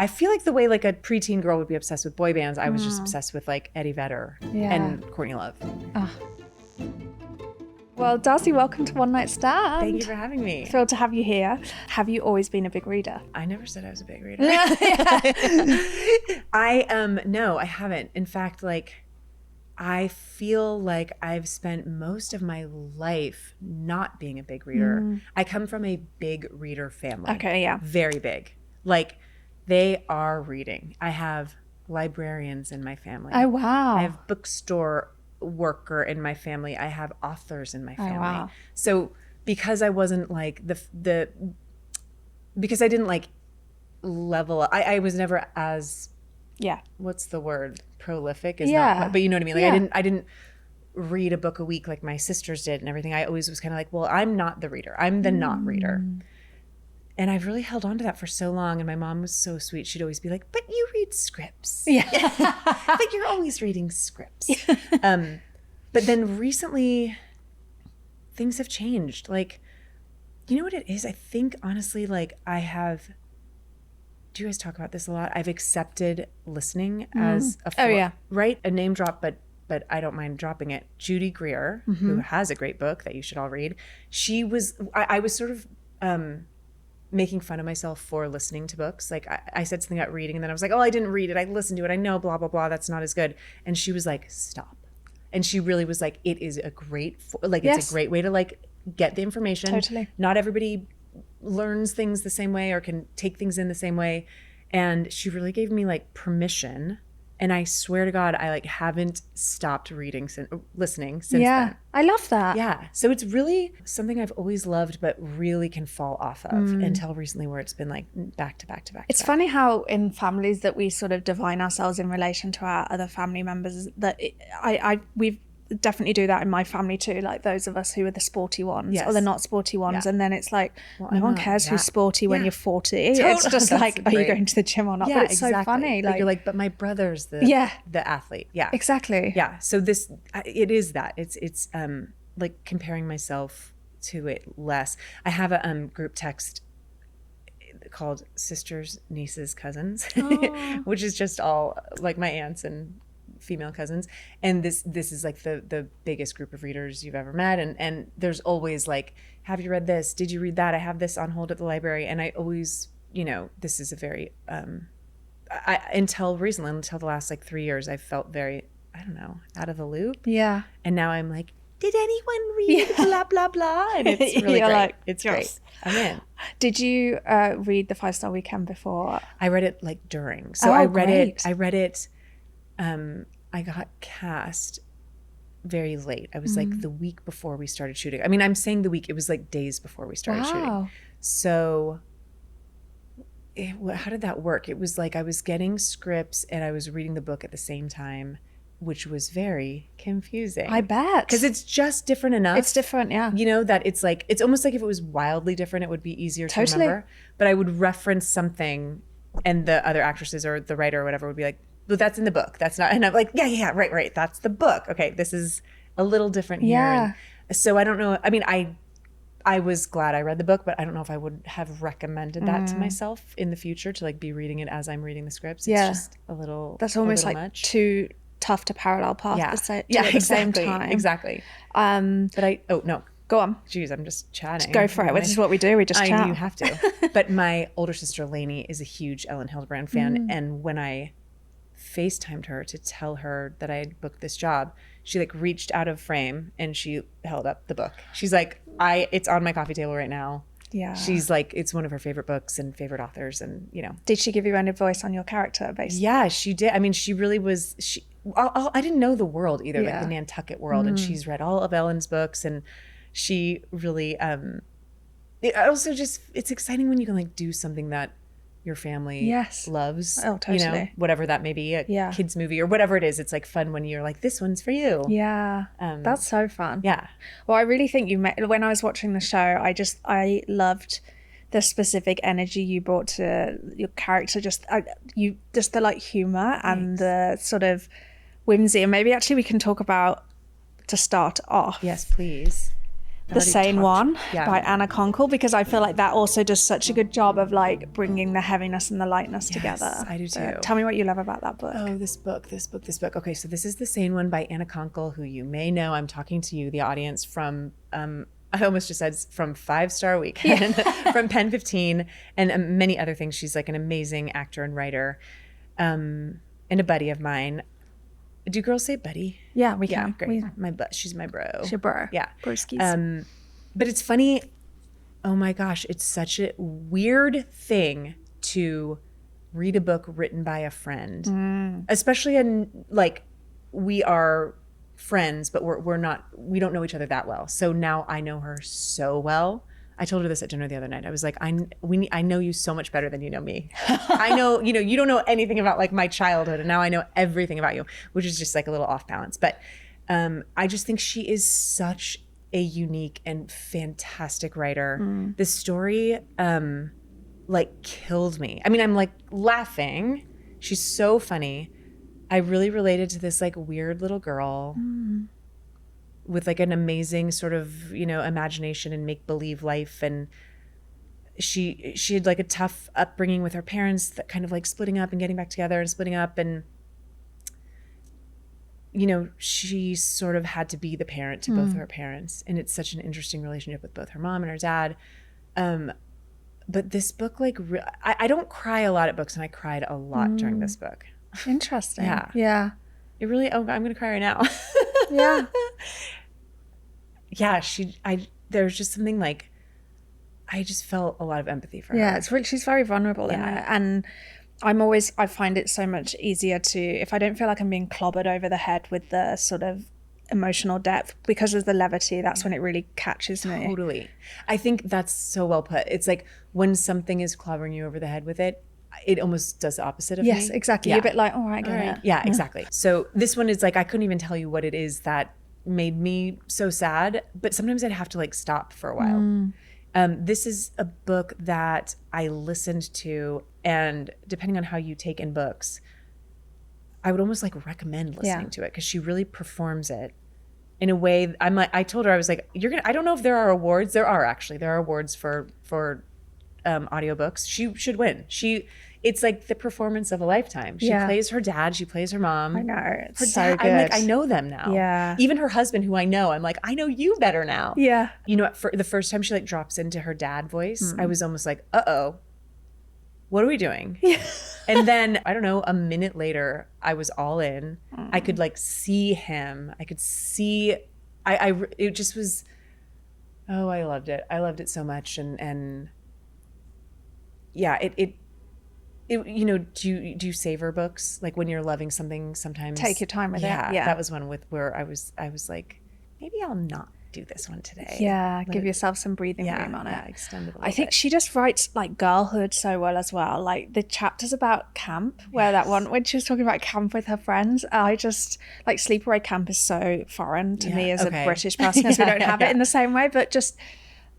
I feel like the way like a preteen girl would be obsessed with boy bands, I was just obsessed with like Eddie Vedder and Courtney Love. Well, D'Arcy, welcome to One Nightstand. Thank you for having me. Thrilled to have you here. Have you always been a big reader? I never said I was a big reader. No, I haven't. In fact, like I feel like I've spent most of my life not being a big reader. I come from a big reader family. Okay, yeah. Very big. Like they are reading. I have librarians in my family. Oh, wow. I have bookstore worker in my family. I have authors in my family. Oh, wow. So because I wasn't like because I didn't like level up, I was never as what's the word, prolific is not, but you know what I mean, like I didn't read a book a week like my sisters did and everything. I always was kind of like, well, I'm not the reader, I'm the not reader. And I've really held on to that for so long. And my mom was so sweet. She'd always be like, but you read scripts. Yeah. But you're always reading scripts. But then recently, things have changed. Like, you know what it is? I think, honestly, like do you guys talk about this a lot? I've accepted listening as a form, right? A name drop, but I don't mind dropping it. Judy Greer, who has a great book that you should all read. I was sort of... making fun of myself for listening to books. Like I said something about reading and then I was like, oh, I didn't read it. I listened to it. I know, blah, blah, blah. That's not as good. And she was like, stop. And she really was like, it is a great, it's a great way to like get the information. Totally. Not everybody learns things the same way or can take things in the same way. And she really gave me like permission. And I swear to God, I like haven't stopped listening since then. I love that. Yeah. So it's really something I've always loved, but really can fall off of until recently where it's been like back to back to back. It's funny how in families that we sort of divine ourselves in relation to our other family members that we've definitely do that in my family too, like those of us who are the sporty ones or the not sporty ones, and then it's like no one cares who's sporty when you're 40. It's just like, are you going to the gym or not? But it's so funny, like you're like, but my brother's the athlete. Exactly. So this it is that it's like comparing myself to it less. I have a group text called Sisters, Nieces, Cousins, which is just all like my aunts and female cousins, and this is like the biggest group of readers you've ever met, and there's always like, have you read this, did you read that, I have this on hold at the library. And I always, this is a very until the last like 3 years, I felt very, I don't know, out of the loop. And now I'm like, did anyone read blah blah blah, and it's really great. Like, it's great. I'm in. Did you read the 5-Star Weekend before? I read it like during, so I read it I got cast very late. I was like the week before we started shooting. I mean, I'm saying the week, it was like days before we started shooting. So how did that work? It was like I was getting scripts and I was reading the book at the same time, which was very confusing. I bet. Because it's just different enough. It's different, yeah. That it's like, it's almost like if it was wildly different, it would be easier to remember. But I would reference something and the other actresses or the writer or whatever would be like, but that's in the book. That's not, and I'm like, yeah, right. That's the book. Okay, this is a little different here. Yeah. And so I don't know. I mean, I was glad I read the book, but I don't know if I would have recommended that to myself in the future to like be reading it as I'm reading the scripts. It's just a little. That's almost like much. Too tough to parallel path at the same time. Exactly. But no. Go on. Jeez, I'm just chatting. Go for it. This is what we do. We just chat. You have to. But my older sister, Lainey, is a huge Ellen Hildebrand fan. And when I FaceTimed her to tell her that I had booked this job, she like reached out of frame and she held up the book. She's like, it's on my coffee table right now. Yeah. She's like, it's one of her favorite books and favorite authors, and Did she give you any advice on your character basically? Yeah, she did. I mean, she really was. I didn't know the world either, like the Nantucket world, and she's read all of Ellen's books, and she really. It also just, it's exciting when you can like do something that your family loves. Oh, totally. Whatever that may be, a kid's movie or whatever it is. It's like fun when you're like, this one's for you. Yeah. That's so fun. Yeah. Well, I really think when I was watching the show, I loved the specific energy you brought to your character. Just the like humor and the sort of whimsy. And maybe actually we can talk about, to start off. Yes, please. The Sane One by Anna Konkle, because I feel like that also does such a good job of like bringing the heaviness and the lightness together. I do too. Tell me what you love about that book. Oh, this book. Okay, so this is The Sane One by Anna Konkle, who you may know. I'm talking to you, the audience, from I almost just said from 5 Star Weekend, from Pen 15, and many other things. She's like an amazing actor and writer, and a buddy of mine. Do girls say buddy? Yeah, we can. Great. She's my bro. She's your bro. Yeah. Broskies. But it's funny. Oh my gosh, it's such a weird thing to read a book written by a friend, especially in like we are friends, but we don't know each other that well. So now I know her so well. I told her this at dinner the other night. I was like, I know you so much better than you know me. I know, you don't know anything about like my childhood, and now I know everything about you, which is just like a little off balance. But I just think she is such a unique and fantastic writer. The story like killed me. I mean, I'm like laughing. She's so funny. I really related to this like weird little girl with like an amazing sort of, imagination and make-believe life. And she had like a tough upbringing with her parents, that kind of like splitting up and getting back together and splitting up. And, she sort of had to be the parent to both of her parents. And it's such an interesting relationship with both her mom and her dad. But this book, like, I don't cry a lot at books, and I cried a lot during this book. Interesting. Yeah. It really, I'm going to cry right now. Yeah. Yeah, there's just something like, I just felt a lot of empathy for her. Yeah, she's very vulnerable in it. And I find it so much easier if I don't feel like I'm being clobbered over the head with the sort of emotional depth, because of the levity, that's when it really catches me. Totally. I think that's so well put. It's like when something is clobbering you over the head with it, it almost does the opposite of me. Yes, exactly. You're a bit like, all right, get it. Yeah, exactly. So this one is like, I couldn't even tell you what it is that made me so sad, but sometimes I'd have to like stop for a while. This is a book that I listened to, and depending on how you take in books, I would almost like recommend listening to it, because she really performs it in a way. I told her, I was like, I don't know if there are awards. There are awards for audiobooks. She should win. It's like the performance of a lifetime. She plays her dad. She plays her mom. I know. It's so good. I'm like, I know them now. Yeah. Even her husband, who I know, I'm like, I know you better now. Yeah. For the first time she like drops into her dad voice, I was almost like, uh-oh, what are we doing? Yeah. And then, I don't know, a minute later, I was all in. I could like see him. I could see, it just was, I loved it. I loved it so much. And yeah, do you savor books? Like when you're loving something, sometimes take your time with it. Yeah. That was one where I was like, maybe I'll not do this one today. Yeah. Give yourself some breathing room on it. Yeah, extend it a little I think she just writes like girlhood so well as well. Like the chapters about camp, where that one, when she was talking about camp with her friends, I just like sleepaway camp is so foreign to me as a British person, because we don't have it in the same way, but just,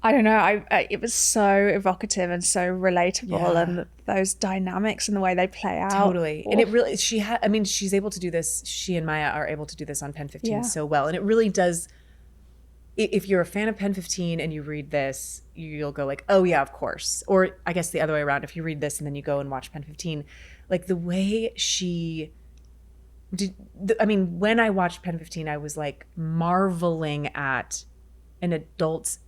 I don't know. it was so evocative and so relatable, and those dynamics and the way they play out. Totally. And it really, she's able to do this. She and Maya are able to do this on Pen 15 so well. And it really does. If you're a fan of Pen 15 and you read this, you'll go like, oh yeah, of course. Or I guess the other way around. If you read this and then you go and watch Pen 15, like the way she did. When I watched Pen 15, I was like marveling at an adult's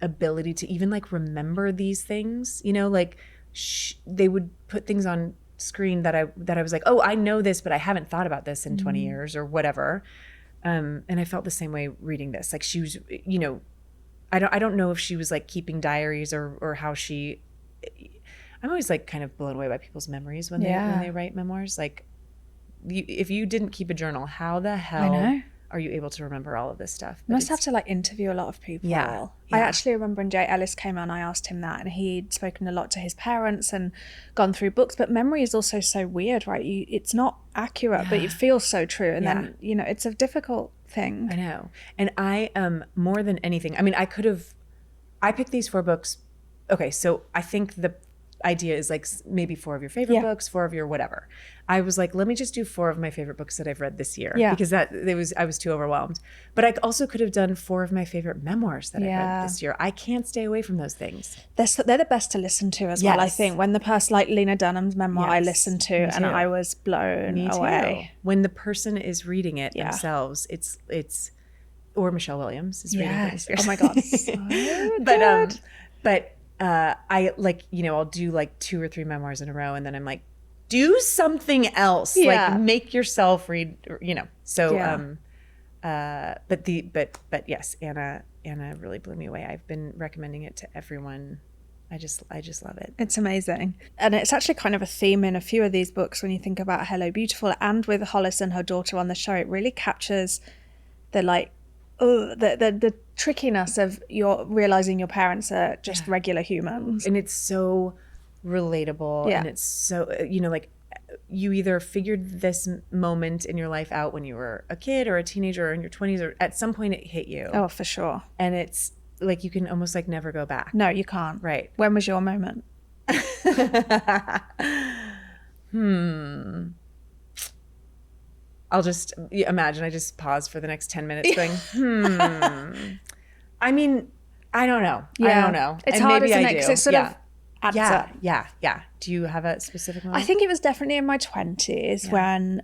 ability to even like remember these things, like they would put things on screen that I was like, oh, I know this, but I haven't thought about this in 20 years or whatever. And I felt the same way reading this. Like she was, I don't know if she was like keeping diaries or how she, I'm always like kind of blown away by people's memories when they write memoirs. Like if you didn't keep a journal, how the hell are you able to remember all of this stuff? You must have to like interview a lot of people. Yeah. I actually remember when Jay Ellis came on, I asked him that, and he'd spoken a lot to his parents and gone through books. But memory is also so weird, right? It's not accurate, but it feels so true. And then, it's a difficult thing. I know. And I, more than anything, I picked these 4 books. Okay, so I think idea is like maybe 4 of your favorite books, 4 of your whatever. I was like, let me just do 4 of my favorite books that I've read this year because I was too overwhelmed. But I also could have done 4 of my favorite memoirs that I've read this year. I can't stay away from those things. They're the best to listen to as well, I think. When the person, like Lena Dunham's memoir, I listened to and I was blown away. When the person is reading it themselves, it's or Michelle Williams is reading it. Oh my God. So but I like, I'll do like 2 or 3 memoirs in a row and then I'm like, do something else. Like make yourself read, So but yes, Anna really blew me away. I've been recommending it to everyone. I just love it. It's amazing. And it's actually kind of a theme in a few of these books when you think about Hello Beautiful, and with Hollis and her daughter on the show, it really captures the like the trickiness of your realizing your parents are just regular humans. And it's so relatable and it's so, like you either figured this moment in your life out when you were a kid or a teenager or in your 20s, or at some point it hit you. Oh, for sure. And it's like you can almost like never go back. No, you can't. Right. When was your moment? I'll just imagine I just pause for the next 10 minutes going, I mean, I don't know. I don't know. It's and hard, maybe isn't I it? do. Because it sort of adds up. Yeah. Do you have a specific moment? I think it was definitely in my 20s when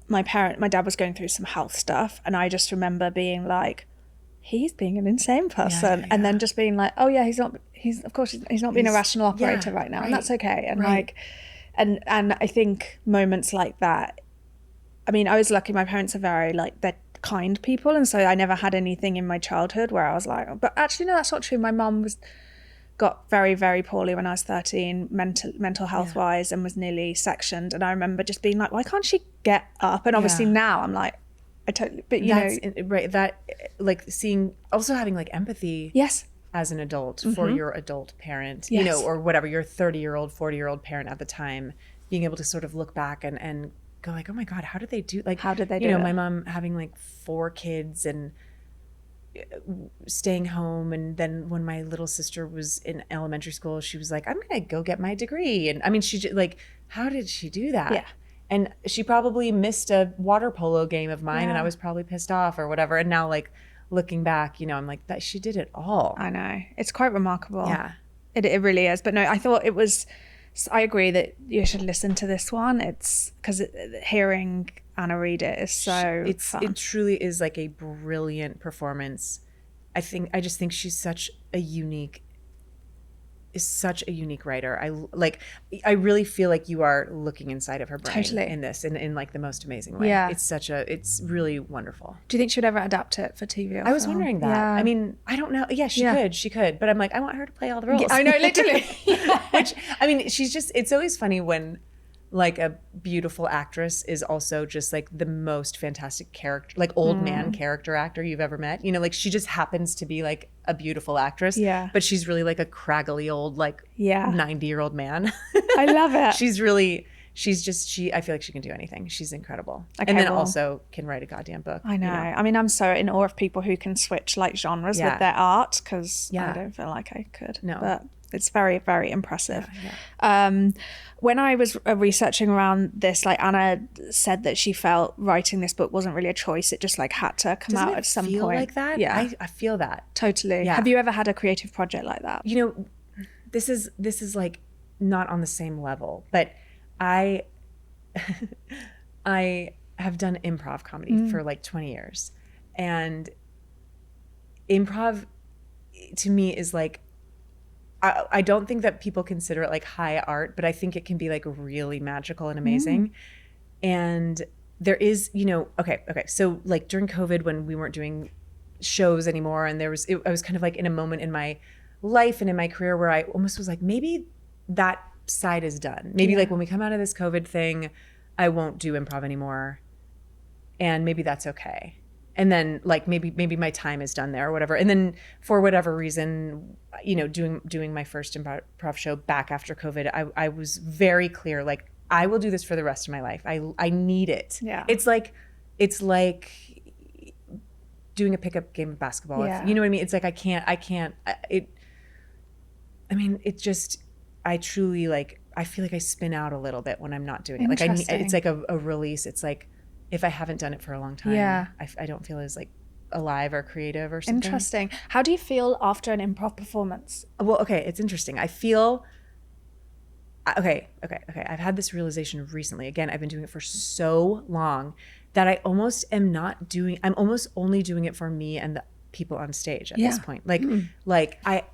my dad was going through some health stuff. And I just remember being like, he's being an insane person. And then just being like, oh yeah, he's not being a rational operator right now. And that's okay. And like, and I think moments like that, I mean, I was lucky. My parents are very like, they're kind people. And so I never had anything in my childhood where I was like, oh, but actually, no, that's not true. My mum got very, very poorly when I was 13, mental health wise, and was nearly sectioned. And I remember just being like, why can't she get up? And obviously now I'm like, I totally, but right. That like also having like empathy. Yes. As an adult for your adult parent, or whatever, your 30-year-old, 40-year-old parent at the time, being able to sort of look back and go like, oh my God, how did they do it? My mom having like 4 kids and staying home. And then when my little sister was in elementary school, she was like, I'm going to go get my degree. And I mean, she like, how did she do that? Yeah. And she probably missed a water polo game of mine and I was probably pissed off or whatever. And now like looking back, I'm like, that she did it all. I know. It's quite remarkable. Yeah. It really is. But no, I thought it was, I agree that you should listen to this one. It's because hearing Anna read it is so fun. It truly is like a brilliant performance. I just think she's such a unique writer. I really feel like you are looking inside of her brain in this in like the most amazing way. Yeah. It's really wonderful. Do you think she would ever adapt it for TV or I was wondering that. Yeah. I mean, I don't know. Yeah, she could. But I'm like, I want her to play all the roles. Yeah, I know, literally. Which, I mean, it's always funny when like a beautiful actress is also just like the most fantastic character, like old man character actor you've ever met. Like she just happens to be like a beautiful actress, but she's really like a craggly old like 90-year-old man. I love it. I feel like she can do anything. She's incredible. Okay, and then also can write a goddamn book. I know. I mean, I'm so in awe of people who can switch like genres with their art, because I don't feel like I could. No. But it's very, very impressive. When I was researching around this, like Anna said that she felt writing this book wasn't really a choice. It just like had to come out at some point. Doesn't it feel like that? Yeah. I feel that. Totally. Yeah. Have you ever had a creative project like that? This is like not on the same level, but I have done improv comedy for like 20 years. And improv to me is like, I don't think that people consider it like high art, but I think it can be like really magical and amazing. And there is, okay. So like during COVID when we weren't doing shows anymore, and I was kind of like in a moment in my life and in my career where I almost was like, maybe that side is done. Maybe like when we come out of this COVID thing, I won't do improv anymore. And maybe that's okay. And then like maybe my time is done there or whatever. And then for whatever reason, doing my first improv show back after COVID, I was very clear, like I will do this for the rest of my life. I need it. Yeah. It's like doing a pickup game of basketball. Yeah. You know what I mean? It's like I can't. I truly like, I feel like I spin out a little bit when I'm not doing it. Like it's like a release. It's like if I haven't done it for a long time, I don't feel as like alive or creative or something. Interesting. How do you feel after an improv performance? Well, okay, it's interesting. I feel okay. I've had this realization recently. Again, I've been doing it for so long that I almost am not doing. I'm almost only doing it for me and the people on stage at this point. Like, I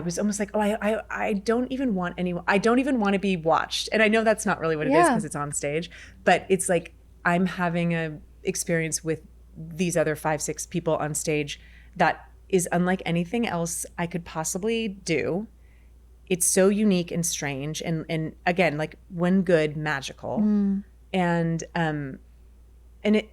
was almost like, I don't even want anyone. I don't even want to be watched. And I know that's not really what it is because it's on stage. But it's like I'm having a experience with these other 5-6 people on stage that is unlike anything else I could possibly do. It's so unique and strange, and again, like when good, magical. And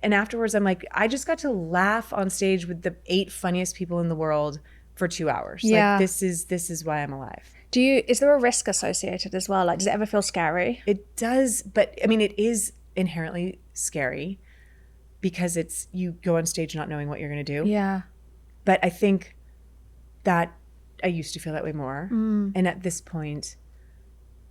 afterwards I'm like, I just got to laugh on stage with the 8 funniest people in the world for 2 hours. Like this is why I'm alive. Is there a risk associated as well? Like, does it ever feel scary? It does, but I mean, it is inherently scary because you go on stage not knowing what you're going to do. Yeah. But I think that I used to feel that way more. And at this point,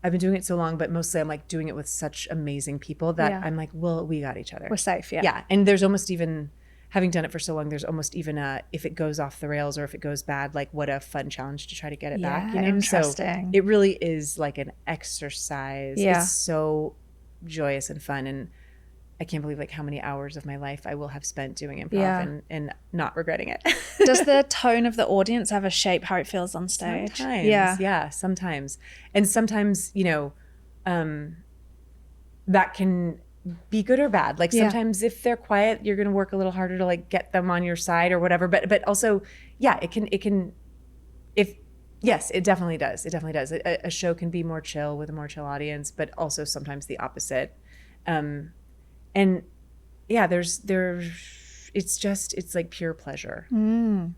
I've been doing it so long, but mostly I'm like doing it with such amazing people that I'm like, well, we got each other. We're safe, yeah. Yeah. And there's almost even, having done it for so long, there's almost even if it goes off the rails or if it goes bad, like what a fun challenge to try to get it back. You know? Interesting. So it really is like an exercise. Yeah. It's so joyous and fun. And I can't believe like how many hours of my life I will have spent doing improv and not regretting it. Does the tone of the audience ever shape how it feels on stage? Sometimes, yeah, sometimes. And sometimes, that can be good or bad. Like sometimes if they're quiet, you're going to work a little harder to like get them on your side or whatever. But also, it definitely does. It definitely does. A show can be more chill with a more chill audience, but also sometimes the opposite. And it's like pure pleasure.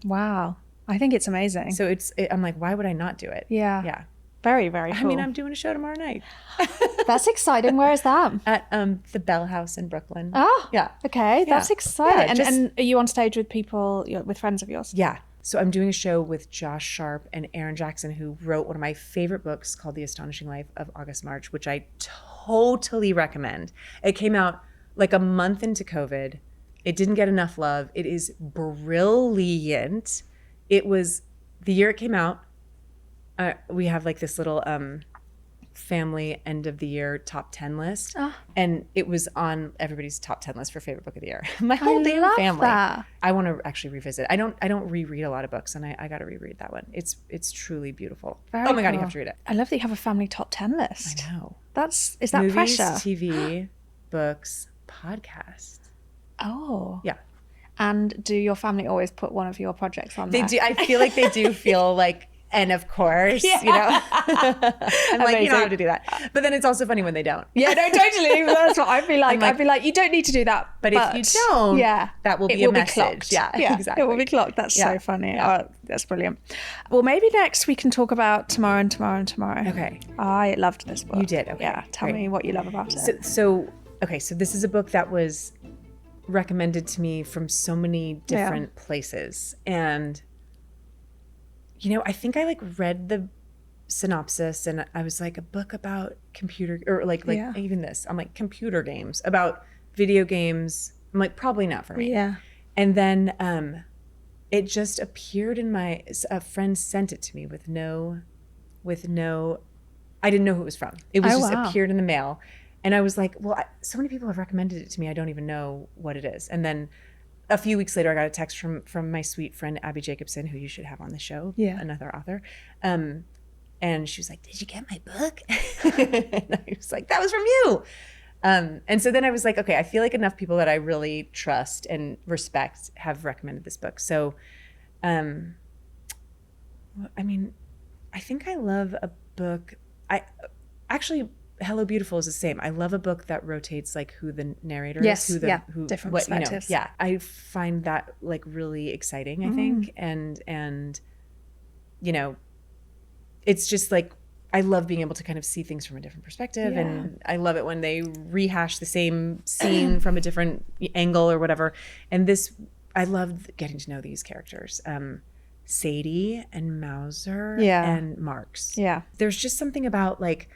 Wow. I think it's amazing. So I'm like, why would I not do it? Yeah. Yeah. Very, very cool. I mean, I'm doing a show tomorrow night. That's exciting. Where is that? At the Bell House in Brooklyn. Oh, yeah. Okay. That's exciting. Yeah, and are you on stage with people, with friends of yours? Yeah. So I'm doing a show with Josh Sharp and Aaron Jackson, who wrote one of my favorite books called The Astonishing Life of August March, which I totally recommend. It came out like a month into COVID. It didn't get enough love. It is brilliant. It was the year it came out. We have like this little family end of the year top 10 list. And it was on everybody's top 10 list for favorite book of the year. My whole damn family. That. I want to actually revisit. I don't reread a lot of books, and I got to reread that one. It's truly beautiful. Very God, you have to read it. I love that you have a family top 10 list. I know. Is that movies, pressure? TV, books, podcasts. Oh. Yeah. And do your family always put one of your projects on there? They do. I feel like they do feel like, and of course, I'm like, you don't have to do that. But then it's also funny when they don't. Yeah, no, totally. That's what I'd be like. I'd be like, you don't need to do that. But if you don't, that will be a message. Clocked. Yeah, exactly. It will be clocked. That's so funny. Yeah. Oh, that's brilliant. Well, maybe next we can talk about Tomorrow and Tomorrow and Tomorrow. Okay. I loved this book. You did? Okay. Yeah. Tell me what you love about it. So this is a book that was recommended to me from so many different places. And I think I like read the synopsis and I was like, a book about computer or like even this. I'm like, computer games, about video games. I'm like, probably not for me. Yeah. And then it just appeared in a friend sent it to me with no, I didn't know who it was from. It was appeared in the mail. And I was like, well, so many people have recommended it to me. I don't even know what it is. And then a few weeks later, I got a text from my sweet friend, Abby Jacobson, who you should have on the show, another author. And she was like, did you get my book? And I was like, that was from you. And so then I was like, okay, I feel like enough people that I really trust and respect have recommended this book. So, I mean, I think I love a book. Hello Beautiful is the same. I love a book that rotates like who the narrator is, who different perspectives. I find that like really exciting, I think. And it's just like, I love being able to kind of see things from a different perspective. Yeah. And I love it when they rehash the same scene from a different angle or whatever. And I loved getting to know these characters. Sadie and Mauser and Marks. Yeah. There's just something about like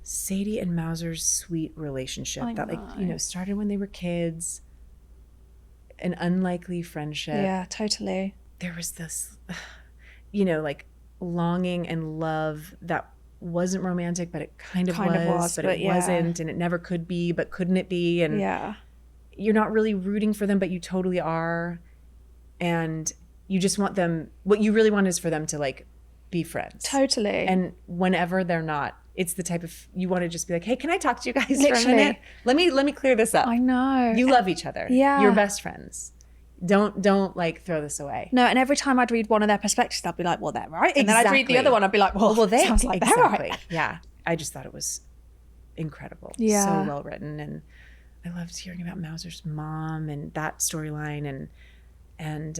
Sadie and Mauser's sweet relationship that like, you know, started when they were kids, an unlikely friendship. Yeah, totally. There was this, you know, like longing and love that wasn't romantic, but it kind of was, but it wasn't, and it never could be, but couldn't it be? And you're not really rooting for them, but you totally are. And you just want them, what you really want is for them to like be friends. Totally. And whenever they're not, it's the type of, you want to just be like, hey, can I talk to you guys for a minute? Let me clear this up. I know. You love each other. Yeah. You're best friends. Don't like throw this away. No, and every time I'd read one of their perspectives, I'd be like, well, they're right. And then I'd read the other one, I'd be like, well they sounds like they're right. Yeah. I just thought it was incredible. Yeah. So well written. And I loved hearing about Mauser's mom and that storyline and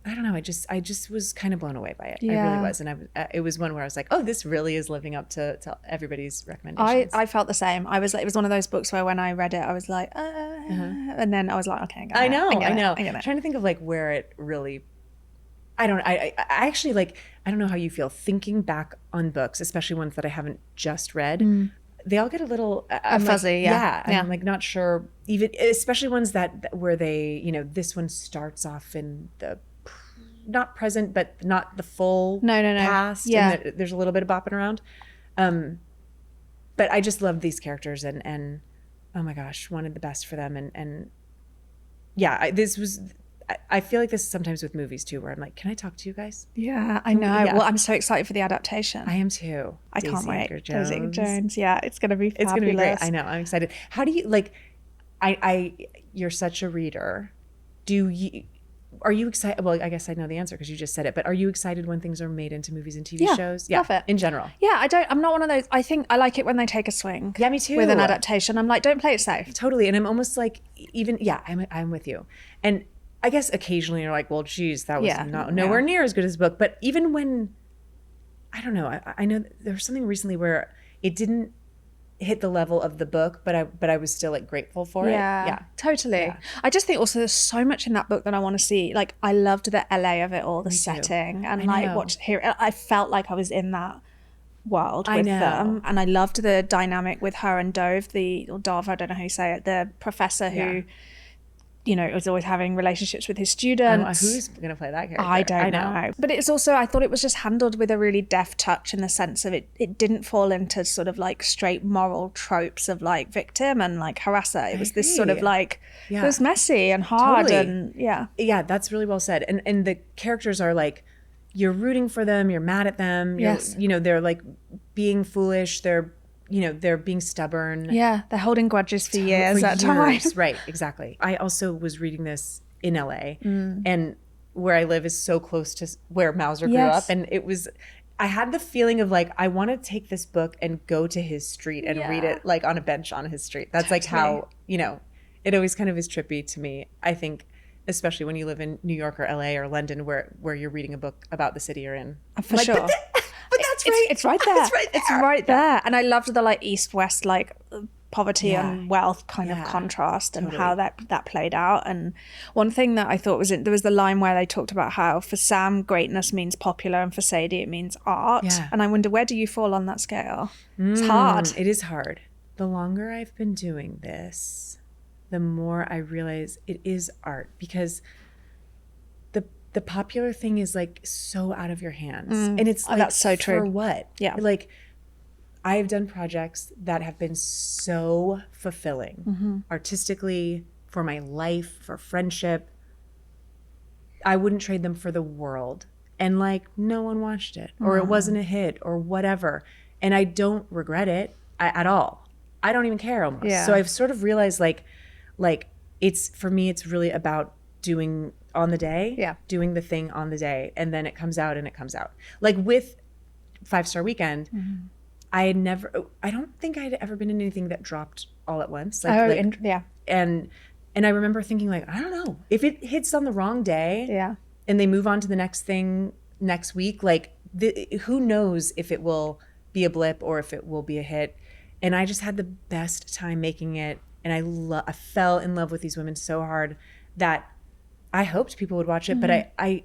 I don't know. I just was kind of blown away by it. Yeah. I really was. And it was one where I was like, oh, this really is living up to everybody's recommendations. I felt the same. It was one of those books where when I read it, I was like, and then I was like, okay, I know. I'm trying to think of like where it really, I actually like, I don't know how you feel thinking back on books, especially ones that I haven't just read. They all get a little fuzzy. Like, I'm like not sure, even especially ones that where they, you know, this one starts off in the not present, but not the full past. Yeah. And there's a little bit of bopping around. But I just loved these characters and oh my gosh, wanted the best for them. And yeah, I feel like this sometimes with movies too, where I'm like, can I talk to you guys? Yeah, I know. Yeah. Well, I'm so excited for the adaptation. I am too. I can't wait. Daisy Edgar Jones. Yeah, it's going to be fabulous. It's going to be great. I know. I'm excited. How do you like, you're such a reader. Are you excited? Well, I guess I know the answer because you just said it, but are you excited when things are made into movies and TV shows? Yeah, love it. In general. Yeah, I'm not one of those. I think I like it when they take a swing. Yeah, me too. With an adaptation. I'm like, don't play it safe. Totally. And I'm almost like, I'm with you. And I guess occasionally you're like, well, geez, that was nowhere near as good as the book. But even when, I don't know, I know there was something recently where it didn't hit the level of the book, but I was still like grateful for it. Yeah, totally. Yeah. I just think also there's so much in that book that I want to see. Like I loved the LA of it all, the setting, and I felt like I was in that world with them, and I loved the dynamic with her and Dove, Dove, I don't know how you say it, the professor who, you know, was always having relationships with his students. Who's going to play that character? I don't know. But it's also, I thought it was just handled with a really deft touch in the sense of it didn't fall into sort of like straight moral tropes of like victim and like harasser. It was this sort of like, it was messy and hard. Totally. And yeah, that's really well said. And the characters are like, you're rooting for them, you're mad at them. You know, they're like being foolish. They're being stubborn. Yeah, they're holding grudges for years at times. Right, exactly. I also was reading this in LA, and where I live is so close to where Mauser grew up, and I had the feeling of like, I want to take this book and go to his street and read it like on a bench on his street. That's like how, you know, it always kind of is trippy to me. I think, especially when you live in New York or LA or London, where you're reading a book about the city you're in. For sure. But that's right. It's right there. It's right there. And I loved the like East-West like poverty and wealth kind of contrast and how that played out. And one thing that I thought there was the line where they talked about how for Sam greatness means popular and for Sadie it means art. Yeah. And I wonder, where do you fall on that scale? It's hard. It is hard. The longer I've been doing this, the more I realize it is art, because the popular thing is like so out of your hands. And it's like, that's so true. For what? Yeah. Like I've done projects that have been so fulfilling artistically, for my life, for friendship. I wouldn't trade them for the world. And like like one watched it, or it wasn't a hit or whatever. And I don't regret it at all. I don't even care almost. Yeah. So I've sort of realized like for me, it's really about doing on the day, doing the thing on the day, and then it comes out. Like with 5 Star Weekend, I don't think I'd ever been in anything that dropped all at once. And I remember thinking like, I don't know, if it hits on the wrong day and they move on to the next thing next week, like who knows if it will be a blip or if it will be a hit. And I just had the best time making it. And I fell in love with these women so hard that I hoped people would watch it, but I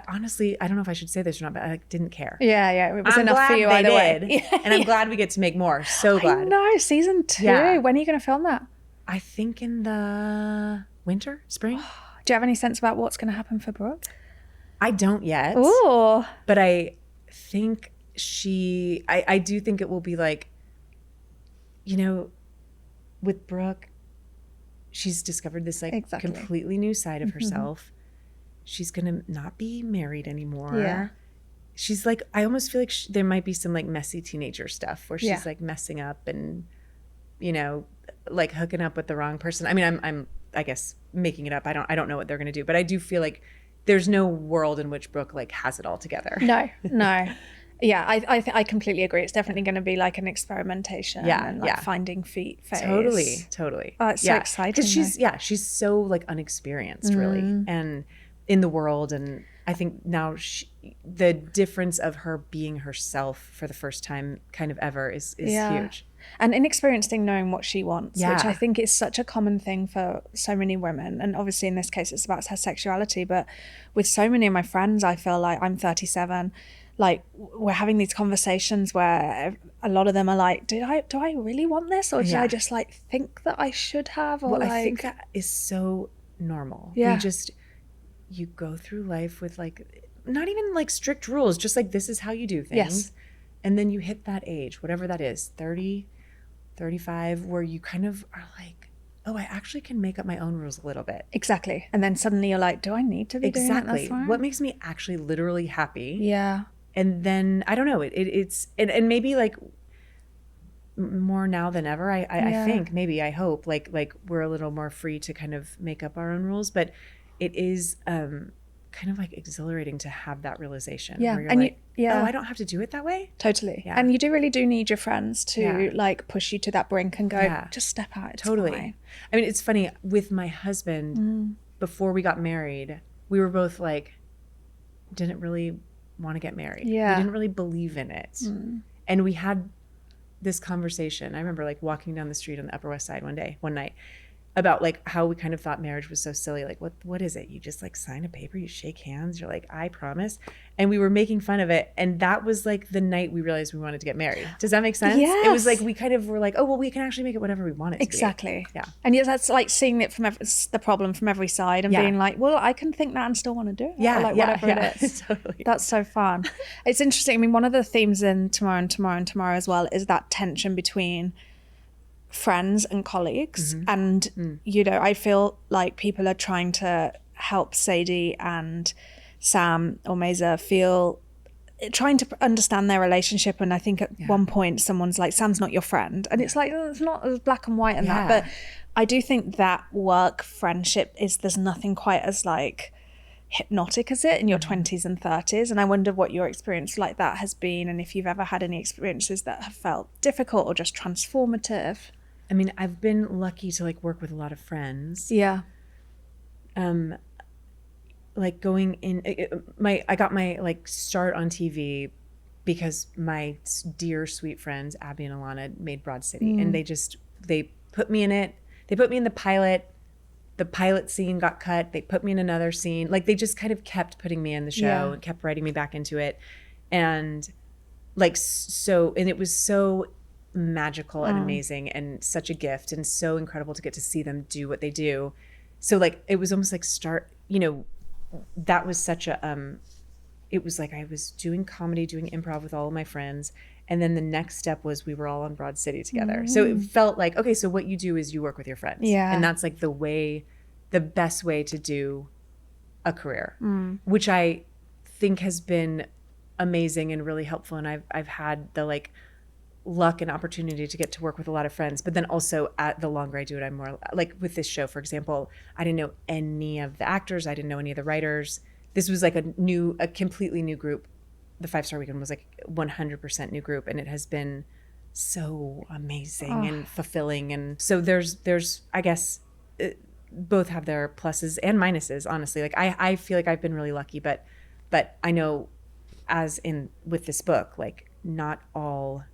honestly, I don't know if I should say this or not, but I didn't care. Yeah, it was enough for you either way. And I'm glad we get to make more. So glad. I know, season 2. Yeah. When are you going to film that? I think in the winter, spring. Do you have any sense about what's going to happen for Brooke? I don't yet. Ooh. But I think I do think it will be like, you know, with Brooke, she's discovered this like completely new side of herself. She's going to not be married anymore. Yeah. She's like, I almost feel like there might be some like messy teenager stuff where she's like messing up and, you know, like hooking up with the wrong person. I mean, I'm I guess making it up. I don't know what they're going to do, but I do feel like there's no world in which Brooke like has it all together. No. Yeah, I completely agree. It's definitely going to be like an experimentation and like finding feet phase. Totally. Oh, it's so exciting. Because she's so like unexperienced really and in the world. And I think now the difference of her being herself for the first time kind of ever is huge. And inexperienced in knowing what she wants, which I think is such a common thing for so many women. And obviously in this case it's about her sexuality, but with so many of my friends, I feel like I'm 37, like we're having these conversations where a lot of them are like, do I really want this? Or did I just like think that I should have? Or I think that is so normal. Yeah. You go through life with like, not even like strict rules, just like this is how you do things. Yes. And then you hit that age, whatever that is, 30, 35, where you kind of are like, oh, I actually can make up my own rules a little bit. Exactly. And then suddenly you're like, do I need to be doing that? Exactly. What makes me actually literally happy? Yeah. And then, I don't know, it's maybe like more now than ever, I think, maybe, I hope, like we're a little more free to kind of make up our own rules, but it is kind of like exhilarating to have that realization. Yeah. Where you're like, oh, I don't have to do it that way. Totally. Yeah. And you really do need your friends to like push you to that brink and go, just step out. It's totally fine. I mean, it's funny with my husband, before we got married, we were both like, didn't really want to get married. Yeah. We didn't really believe in it. And we had this conversation. I remember like walking down the street on the Upper West Side one night, about like how we kind of thought marriage was so silly. Like, what is it? You just like sign a paper, you shake hands, you're like, I promise. And we were making fun of it. And that was like the night we realized we wanted to get married. Does that make sense? Yes. It was like, we kind of were like, oh, well, we can actually make it whatever we want it to exactly. be. Yeah. And that's like seeing it from the problem from every side and being like, well, I can think that and still want to do it. Yeah. Or like whatever it is. Totally. That's so fun. It's interesting. I mean, one of the themes in Tomorrow and Tomorrow and Tomorrow as well is that tension between friends and colleagues. And you know, I feel like people are trying to help Sadie and Sam or Mesa trying to understand their relationship. And I think at one point someone's like, Sam's not your friend, and it's like, oh, it's not as black and white and that. But I do think that work friendship there's nothing quite as like hypnotic as it in your 20s and 30s. And I wonder what your experience like that has been, and if you've ever had any experiences that have felt difficult or just transformative. I mean, I've been lucky to like work with a lot of friends. Yeah. Like going in, I got my like start on TV because my dear sweet friends Abby and Alana made Broad City, and they put me in it. They put me in the pilot. The pilot scene got cut. They put me in another scene. Like they just kind of kept putting me in the show and kept writing me back into it, and like so, and it was so magical and amazing and such a gift and so incredible to get to see them do what they do. So like it was almost like that was such a it was like I was doing comedy, doing improv with all of my friends, and then the next step was we were all on Broad City together. So it felt like, okay, so what you do is you work with your friends, and that's like the best way to do a career, which I think has been amazing and really helpful. And I've had the like luck and opportunity to get to work with a lot of friends, but then also the longer I do it, I'm more like with this show, for example, I didn't know any of the actors. I didn't know any of the writers. This was like a completely new group. The 5-Star Weekend was like 100% new group. And it has been so amazing and fulfilling. And so there's, I guess, both have their pluses and minuses, honestly. Like I feel like I've been really lucky, but I know as in with this book, like not all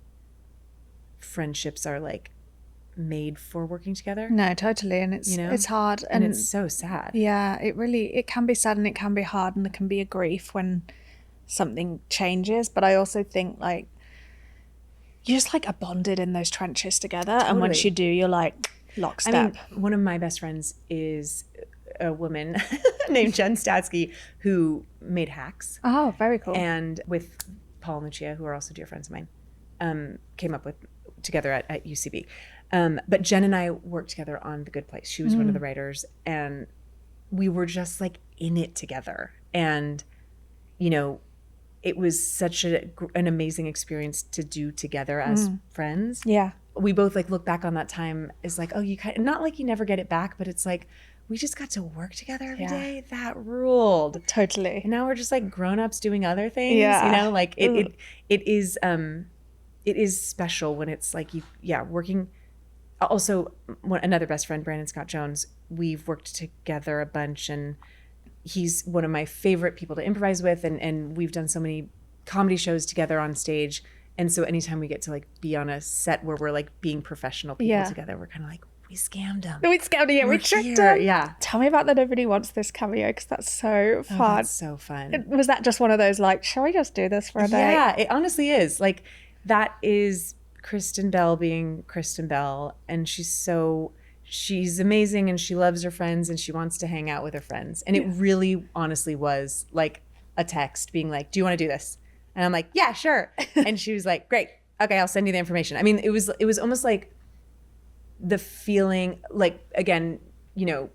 friendships are like made for working together. No, totally. And it's, it's hard. And it's so sad. Yeah, it can be sad and it can be hard and there can be a grief when something changes. But I also think like, you just like are bonded in those trenches together. Totally. And once you do, you're like lockstep. I mean, one of my best friends is a woman named Jen Statsky who made Hacks. Oh, very cool. And with Paul and Lucia, who are also dear friends of mine, came up with together at UCB. But Jen and I worked together on The Good Place. She was one of the writers, and we were just like in it together. And, you know, it was such an amazing experience to do together as friends. Yeah. We both like look back on that time as like, oh, you kind of, not like you never get it back, but it's like, we just got to work together every day. That ruled. Totally. And now we're just like grown-ups doing other things, yeah. you know, like it is special when it's like, working. Also, another best friend, Brandon Scott Jones, we've worked together a bunch, and he's one of my favorite people to improvise with, and we've done so many comedy shows together on stage. And so anytime we get to like be on a set where we're like being professional people together, we're kind of like, we scammed him. We scammed him. We tricked him. Yeah. Tell me about the Nobody Wants This cameo, because that's so fun. Oh, that's so fun. Was that just one of those like, shall we just do this for a day? Yeah, it honestly is. Like, that is Kristen Bell being Kristen Bell, and she's amazing, and she loves her friends, and she wants to hang out with her friends. And it really honestly was like a text being like, do you want to do this? And I'm like, yeah, sure. And she was like, great. Okay, I'll send you the information. I mean, it was almost like the feeling, like, again, you know,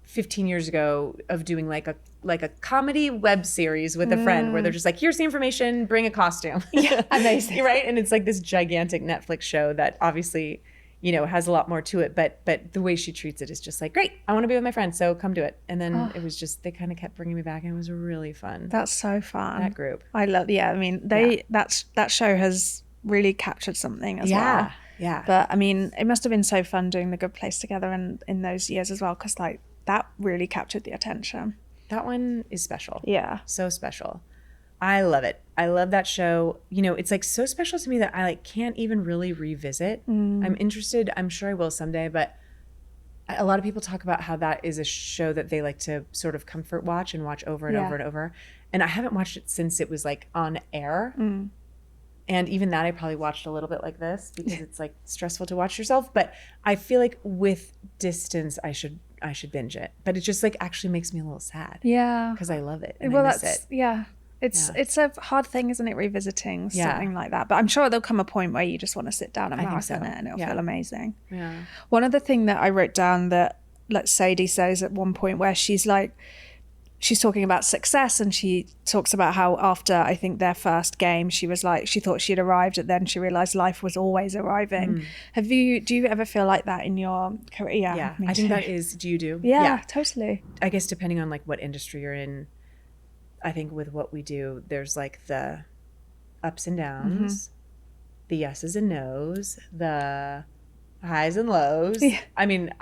15 years ago of doing like a comedy web series with a friend where they're just like, here's the information, bring a costume. Yeah, amazing. Right? And it's like this gigantic Netflix show that obviously, you know, has a lot more to it, but the way she treats it is just like, great, I want to be with my friends, so come do it. And then it was just, they kind of kept bringing me back, and it was really fun. That's so fun. That group. I love, I mean, that show has really captured something as well. Yeah. But I mean, it must have been so fun doing The Good Place together and in those years as well, because like that really captured the attention. That one is special. Yeah. So special. I love it. I love that show. You know, it's like so special to me that I like can't even really revisit. I'm interested. I'm sure I will someday, but a lot of people talk about how that is a show that they like to sort of comfort watch and watch over and over and over. And I haven't watched it since it was like on air. And even that I probably watched a little bit like this because it's like stressful to watch yourself. But I feel like with distance, I should binge it. But it just like actually makes me a little sad. Yeah. Because I love it. And well, I miss it. Yeah. It's a hard thing, isn't it, revisiting something like that? But I'm sure there'll come a point where you just want to sit down and marathon it, and it'll feel amazing. Yeah. One other thing that I wrote down that Sadie says at one point, where she's talking about success, and she talks about how after I think their first game, she was like, she thought she had arrived, and then she realized life was always arriving. Do you ever feel like that in your career? Yeah, I think that is. Do you do? Yeah, totally. I guess depending on like what industry you're in, I think with what we do, there's like the ups and downs, the yeses and nos, the highs and lows. Yeah. I mean,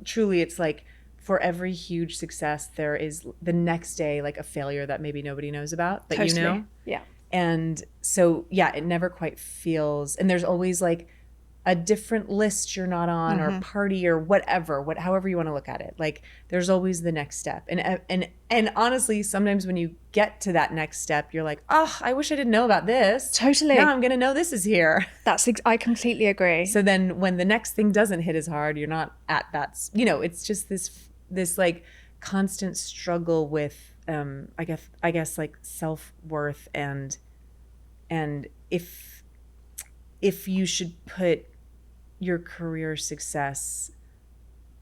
truly, it's like for every huge success, there is the next day like a failure that maybe nobody knows about, but you know? Yeah. And so, yeah, it never quite feels, and there's always like a different list you're not on or party or whatever, however you want to look at it. Like there's always the next step. And honestly, sometimes when you get to that next step, you're like, oh, I wish I didn't know about this. Totally. Now I'm going to know this is here. I completely agree. So then when the next thing doesn't hit as hard, you're not at that, you know, it's just this like constant struggle with, I guess like self-worth and if you should put your career success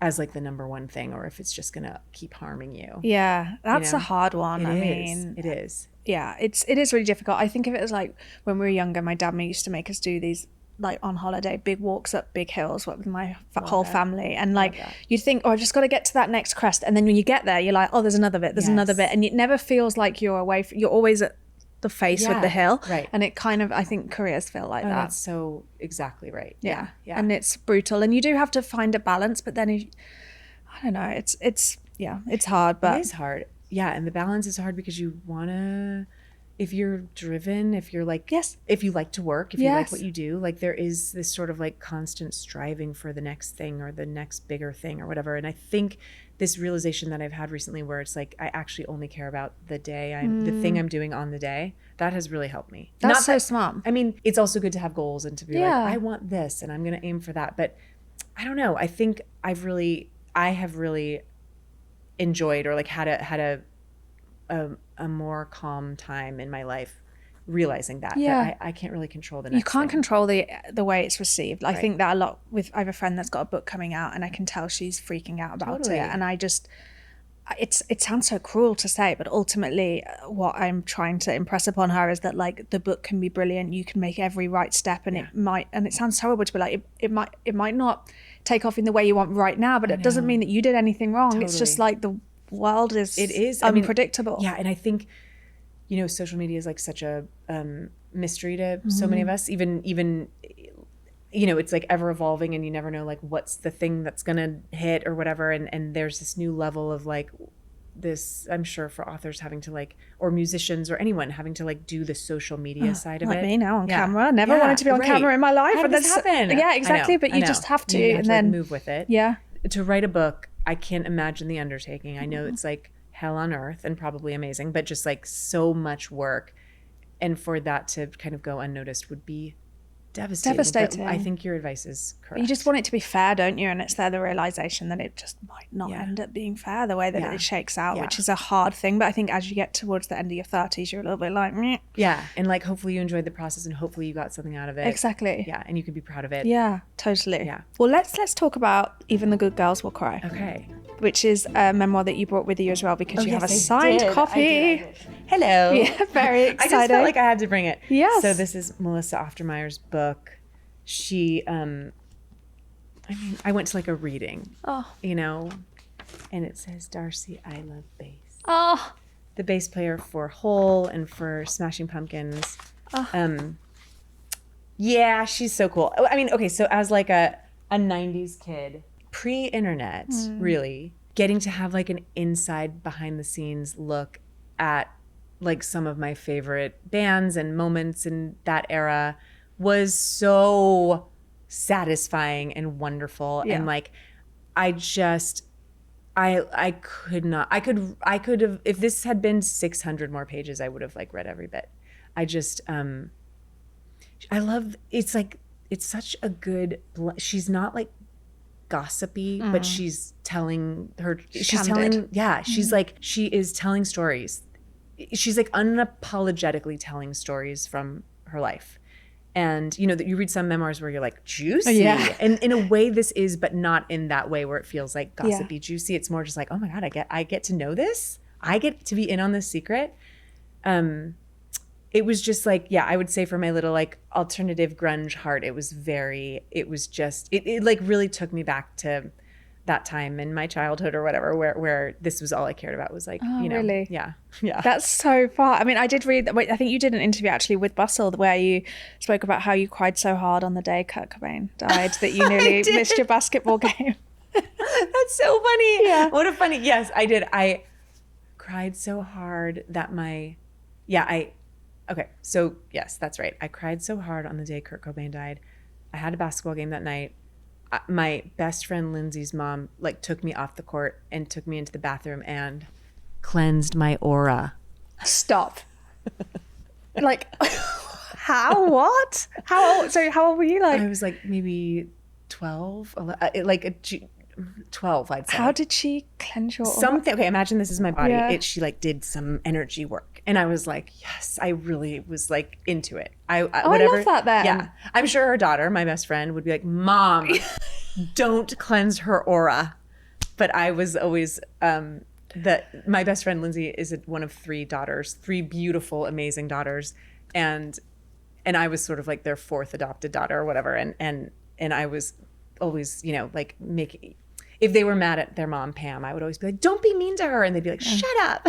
as like the number one thing, or if it's just gonna keep harming you. Yeah, that's a hard one. It is. Yeah, it is really difficult. I think of it as like when we were younger, my dad used to make us do these like on holiday big walks up big hills with my whole family, and like you'd think, oh, I've just got to get to that next crest, and then when you get there, you're like, oh, there's another bit, and it never feels like you're away. You're always at the face with the hill, right? And it kind of, I think careers feel like that. That's so exactly right. Yeah, and it's brutal, and you do have to find a balance. But then, I don't know, it's hard, but it is hard. Yeah, and the balance is hard because you want to if you're driven, if you're like, yes, if you like to work, if you like what you do, like there is this sort of like constant striving for the next thing or the next bigger thing or whatever. And I think this realization that I've had recently where it's like, I actually only care about the day, the thing I'm doing on the day, that has really helped me. That's so smart. I mean, it's also good to have goals and to be like, I want this and I'm going to aim for that. But I don't know. I think I have really enjoyed or like had a more calm time in my life realizing that I can't really control the next You can't thing. control the way it's received. I think that a lot with, I have a friend that's got a book coming out and I can tell she's freaking out about it. And I just, it sounds so cruel to say, but ultimately what I'm trying to impress upon her is that like the book can be brilliant. You can make every right step and it might, and it sounds terrible to be like, it might not take off in the way you want right now, but it doesn't mean that you did anything wrong. It's just like the world is unpredictable. And I think, you know, social media is like such a mystery to so many of us, even you know, it's like ever evolving and you never know like what's the thing that's gonna hit or whatever, and there's this new level of like this, I'm sure, for authors having to like, or musicians or anyone having to like do the social media side of like it. Me now on camera. Never wanted to be on camera in my life. How did this happen? Yeah, exactly. But you just have to, and then like move with it. Yeah. To write a book, I can't imagine the undertaking. I know it's like hell on earth and probably amazing, but just like so much work, and for that to kind of go unnoticed would be devastating. But I think your advice is correct. You just want it to be fair, don't you? And it's there the realization that it just might not end up being fair the way that it shakes out, which is a hard thing. But I think as you get towards the end of your 30s, you're a little bit like, meh. Yeah. And like, hopefully you enjoyed the process and hopefully you got something out of it. Exactly. Yeah. And you can be proud of it. Yeah, totally. Yeah. Well, let's talk about Even the Good Girls Will Cry. Okay. Which is a memoir that you brought with you as well because you have a signed copy. I did. Hello. Yeah, very exciting. I just felt like I had to bring it. Yes. So this is Melissa Oftermeyer's book. She, I mean, I went to like a reading, you know, and it says, D'Arcy, I love bass. Oh. The bass player for Hole and for Smashing Pumpkins. Yeah, she's so cool. I mean, okay, so as like a 90s kid, pre-internet, really, getting to have like an inside behind the scenes look at like some of my favorite bands and moments in that era was so satisfying and wonderful. And like, I could have, if this had been 600 more pages, I would have like read every bit. I just, I love, it's like, it's such a good, she's not like gossipy, but she's telling she's like, she is telling stories. She's like unapologetically telling stories from her life. And you know that you read some memoirs where you're like juicy, and in a way this is, but not in that way where it feels like gossipy juicy. It's more just like, oh my god, I get to know this. I get to be in on this secret. It was just like, I would say for my little like alternative grunge heart, it was just it like really took me back to that time in my childhood or whatever, where this was all I cared about was like, you know, really? Yeah. That's so far. I mean, I did read, I think you did an interview actually with Bustle where you spoke about how you cried so hard on the day Kurt Cobain died that you nearly missed your basketball game. That's so funny. Yeah. What a funny, yes, I did. I cried so hard that okay, so yes, that's right. I cried so hard on the day Kurt Cobain died. I had a basketball game that night. My best friend Lindsay's mom like took me off the court and took me into the bathroom and cleansed my aura. Stop. Like, how? What? How old were you? Like, I was like maybe 12, 12, I'd say. How did she cleanse your aura? Something. Okay, imagine this is my body. Yeah. She like did some energy work. And I was like, yes, I really was like into it. Whatever. I love that then. Yeah. I'm sure her daughter, my best friend, would be like, Mom, don't cleanse her aura. But I was always, my best friend Lindsay is one of 3 daughters, 3 beautiful, amazing daughters. And I was sort of like their 4th adopted daughter or whatever. And I was always, you know, like making, if they were mad at their mom, Pam, I would always be like, don't be mean to her. And they'd be like, shut up.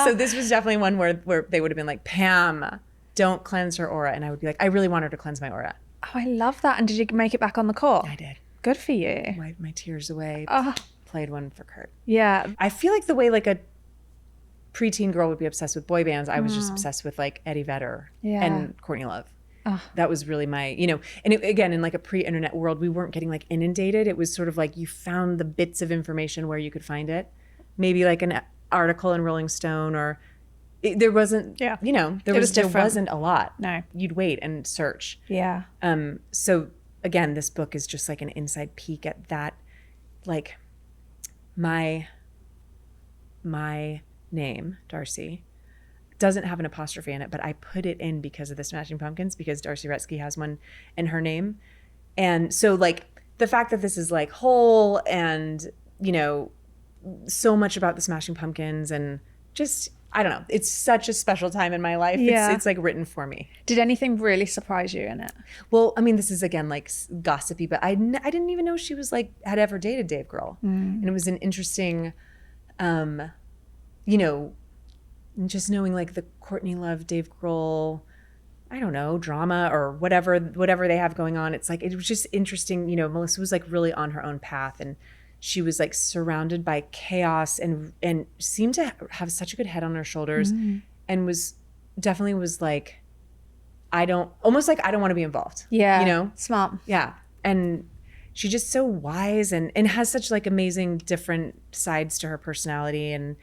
So this was definitely one where they would have been like, Pam, don't cleanse her aura. And I would be like, I really want her to cleanse my aura. Oh, I love that. And did you make it back on the court? I did. Good for you. Wiped my tears away. Played one for Kurt. Yeah. I feel like the way like preteen girl would be obsessed with boy bands, I was just obsessed with like Eddie Vedder and Courtney Love. That was really my, you know, and again, in like a pre-internet world, we weren't getting like inundated. It was sort of like you found the bits of information where you could find it. Maybe like an article in Rolling Stone, or there wasn't, you know, there wasn't a lot. No. You'd wait and search. Yeah. So again, this book is just like an inside peek at that, like my name, D'Arcy, doesn't have an apostrophe in it, but I put it in because of the Smashing Pumpkins, because D'Arcy Wretzky has one in her name. And so like the fact that this is like whole and, you know, so much about the Smashing Pumpkins, and just, I don't know, it's such a special time in my life. Yeah. It's like written for me. Did anything really surprise you in it? Well, I mean, this is again like gossipy, but I didn't even know she was like, had ever dated Dave Grohl. And it was an interesting, you know, just knowing like the Courtney Love, Dave Grohl, I don't know, drama or whatever they have going on. It's like, it was just interesting. You know, Melissa was like really on her own path, and she was like surrounded by chaos and seemed to have such a good head on her shoulders, and was like, I don't want to be involved. Yeah. You know? Smart. Yeah. And she's just so wise and has such like amazing different sides to her personality. And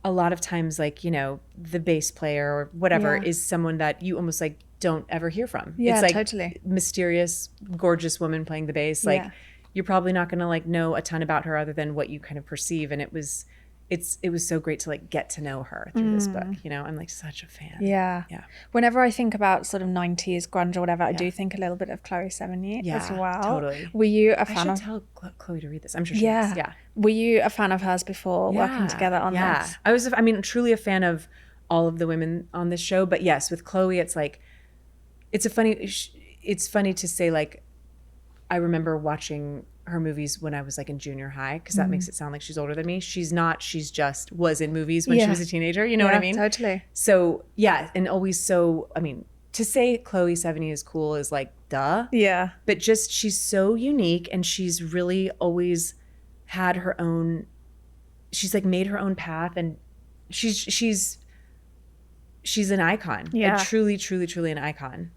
a lot of times, like, you know, the bass player or whatever is someone that you almost like don't ever hear from. Yeah, it's like totally. Mysterious, gorgeous woman playing the bass. Like you're probably not going to like know a ton about her other than what you kind of perceive. And it was so great to like get to know her through this book. You know, I'm like such a fan. Yeah. Whenever I think about sort of 90s grunge or whatever, I do think a little bit of Chloë Sevigny as well. Totally. Were you a fan I should tell Chloe to read this. I'm sure she is. Yeah. Were you a fan of hers before working together on this? I was, I mean, truly a fan of all of the women on this show. But yes, with Chloe, it's like, it's funny to say, like, I remember watching her movies when I was like in junior high, because that makes it sound like she's older than me. She's not. She's just was in movies when she was a teenager. You know what I mean? Totally. So yeah, and always so. I mean, to say Chloë Sevigny is cool is like duh. Yeah. But just she's so unique, and she's really always had her own. She's like made her own path, and she's an icon. Yeah. Like, truly an icon.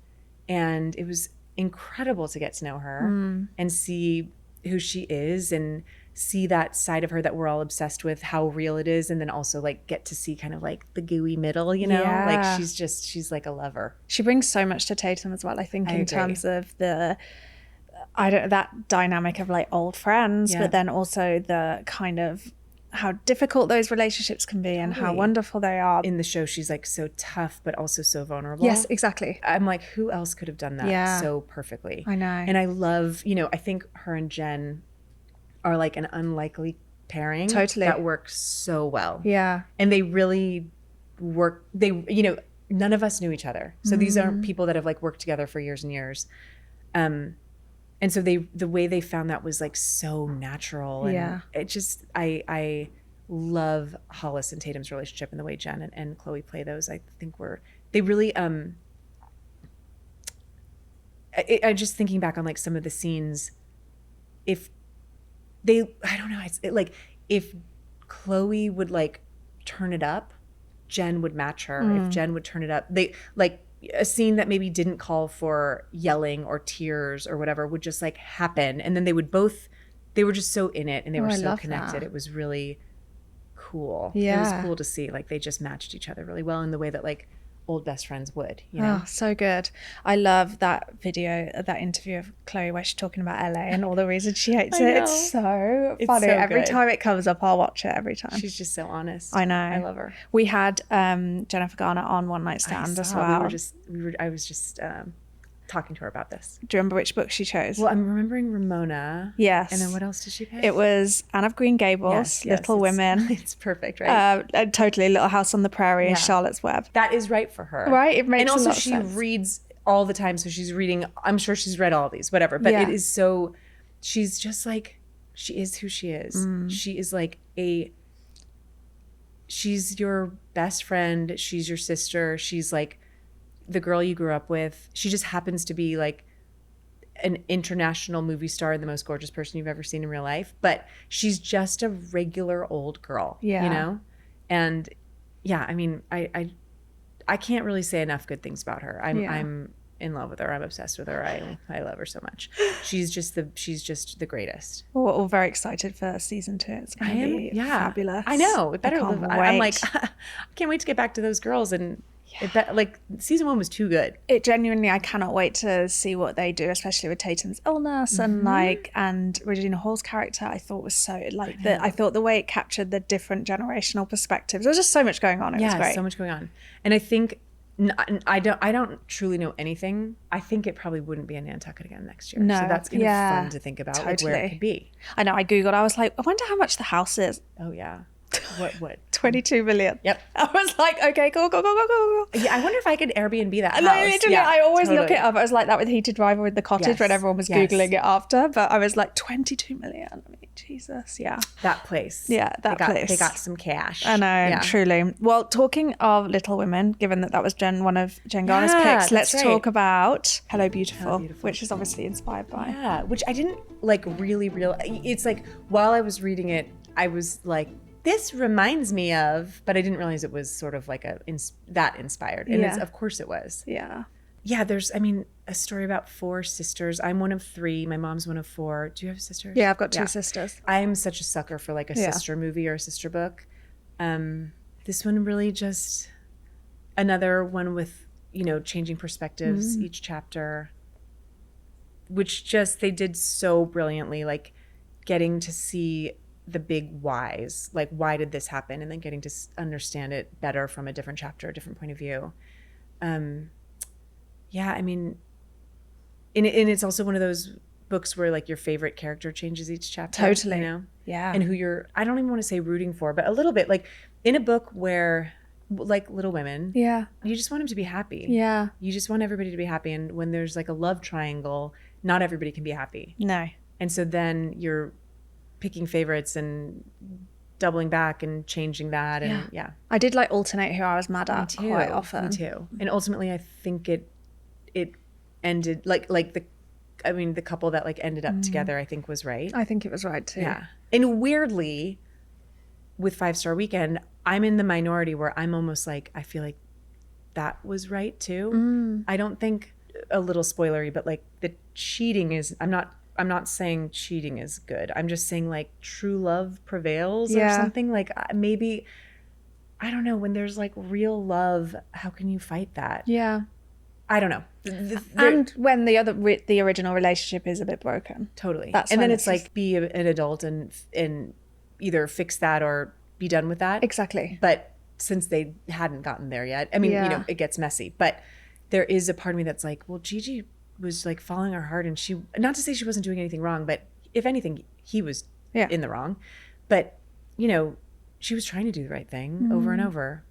And it was incredible to get to know her and see who she is, and see that side of her that we're all obsessed with, how real it is, and then also like get to see kind of like the gooey middle, you know? Like she's like a lover. She brings so much to Tatum as well, I think, in terms of that dynamic of like old friends, but then also the kind of how difficult those relationships can be and how wonderful they are. In the show, she's like so tough, but also so vulnerable. Yes, exactly. I'm like, who else could have done that so perfectly? I know. And I love, you know, I think her and Jen are like an unlikely pairing. Totally. That works so well. Yeah. And they really work, you know, none of us knew each other. So these aren't people that have like worked together for years and years. And so the way they found that was like so natural. And it just, I love Hollis and Tatum's relationship, and the way Jen and Chloe play those. I think they really, I just thinking back on like some of the scenes, I don't know, it's like if Chloe would like turn it up, Jen would match her. If Jen would turn it up, they like, a scene that maybe didn't call for yelling or tears or whatever would just like happen, and then they were just so in it, and they were so connected. It was really cool. It was cool to see like they just matched each other really well in the way that like old best friends would, you know? Oh, so good. I love that video, that interview of Chloe where she's talking about LA and all the reasons she hates it. It's so funny. Every time it comes up, I'll watch it every time. She's just so honest. I know. I love her. We had Jennifer Garner on One Nightstand as well. I was just talking to her about this. Do you remember which book she chose? Well, I'm remembering Ramona. Yes. And then what else did she pick? It was Anne of Green Gables, Little Women. It's perfect, right? Totally. Little House on the Prairie and Charlotte's Web. That is right for her. Right? It makes a lot of sense. And also she reads all the time, so she's reading, I'm sure she's read all these, whatever. But it is so, she's just like, she is who she is. She is like she's your best friend. She's your sister. She's like the girl you grew up with. She just happens to be like an international movie star and the most gorgeous person you've ever seen in real life. But she's just a regular old girl, you know? And, yeah, I mean, I can't really say enough good things about her. I'm in love with her. I'm obsessed with her. I love her so much. She's just the greatest. We're all very excited for season 2. It's going to be fabulous. I know. It better. I'm like, I can't wait to get back to those girls. And like season 1 was too good. It genuinely, I cannot wait to see what they do, especially with Tatum's illness and Regina Hall's character. I thought was so I thought the way it captured the different generational perspectives. There was just so much going on. It was great. So much going on. And I think I don't truly know anything. I think it probably wouldn't be in Nantucket again next year. So that's kind of fun to think about, like, where it could be. I know. I Googled. I was like, I wonder how much the house is. Oh yeah. What? 22 million. Yep. I was like, okay, go. Yeah, I wonder if I could Airbnb that house. No, literally, I always look it up. I was like that with Heated Driver with the cottage when everyone was Googling it after. But I was like, 22 million. I mean, Jesus, yeah. That place. Yeah, place. They got some cash. I know, truly. Well, talking of Little Women, given that was one of Jen Garner's picks, let's talk about Hello Beautiful, which is obviously inspired by. Yeah, which I didn't like really realize. It's like, while I was reading it, I was like, this reminds me of, but I didn't realize it was sort of like that inspired. And of course it was. Yeah. Yeah, there's, I mean, a story about 4 sisters. I'm one of 3. My mom's one of 4. Do you have sisters? Yeah, I've got 2 sisters. I'm such a sucker for like a sister movie or a sister book. This one really just another one with, changing perspectives each chapter, which just they did so brilliantly, like getting to see the big whys, like why did this happen, and then getting to understand it better from a different chapter, a different point of view. Yeah, I mean, and it's also one of those books where like your favorite character changes each chapter. Totally. Yeah. And who I don't even want to say rooting for, but a little bit, like in a book where, like Little Women, you just want them to be happy. Yeah. You just want everybody to be happy. And when there's like a love triangle, not everybody can be happy. No. And so then you're picking favorites and doubling back and changing that. And I did like alternate who I was mad at quite often. Me too. And ultimately I think it ended like the couple that like ended up together, I think was right. I think it was right too. Yeah. And weirdly, with 5 Star Weekend, I'm in the minority where I'm almost like, I feel like that was right too. I don't think, a little spoilery, but like the cheating is, I'm not saying cheating is good. I'm just saying like true love prevails or something. Like maybe, I don't know, when there's like real love, how can you fight that? Yeah. I don't know. And when the original relationship is a bit broken. Totally. And then it's like, be an adult and either fix that or be done with that. Exactly. But since they hadn't gotten there yet, I mean, it gets messy. But there is a part of me that's like, well, Gigi was like following her heart, and she, not to say she wasn't doing anything wrong, but if anything, he was in the wrong. But, she was trying to do the right thing over and over.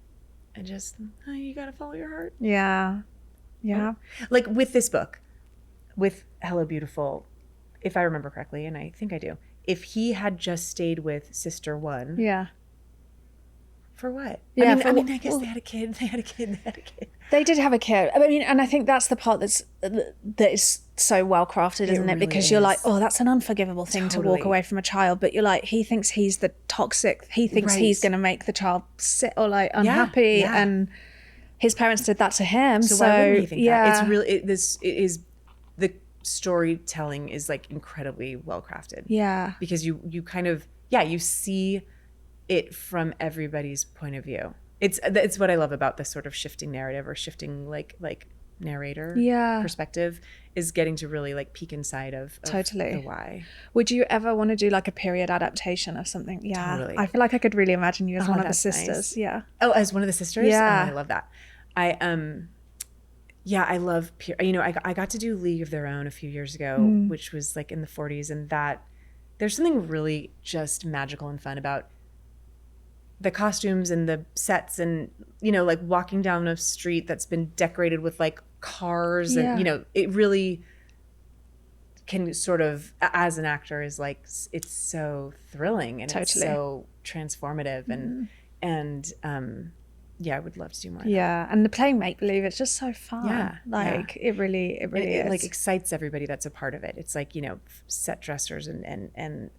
And just, you got to follow your heart. Yeah. Yeah. Like with this book, with Hello Beautiful, if I remember correctly, and I think I do, if he had just stayed with Sister 1. Yeah. For what? Yeah, I mean, I guess they had a kid. They did have a kid. I mean, and I think that's the part that is so well crafted, isn't it? Really because you're like, oh, that's an unforgivable thing to walk away from a child. But you're like, he thinks he's the toxic. He thinks he's going to make the child sick or like unhappy, and his parents did that to him. So why wouldn't you think that? It's really the storytelling is like incredibly well crafted. Yeah, because you kind of you see it from everybody's point of view. It's what I love about this sort of shifting narrative or shifting like narrator perspective, is getting to really like peek inside of the why. Would you ever want to do like a period adaptation of something? Yeah, totally. I feel like I could really imagine you as one of the sisters. Nice. Yeah. Oh, as one of the sisters? Yeah. Oh, I love that. I love I got to do League of Their Own a few years ago, which was like in the 40s, and that there's something really just magical and fun about the costumes and the sets, and like walking down a street that's been decorated with like cars, and it really can sort of, as an actor, is like, it's so thrilling and it's so transformative, and I would love to do more of that. And the playing make-believe, it's just so fun. It really is. Like excites everybody that's a part of it. It's like, set dressers and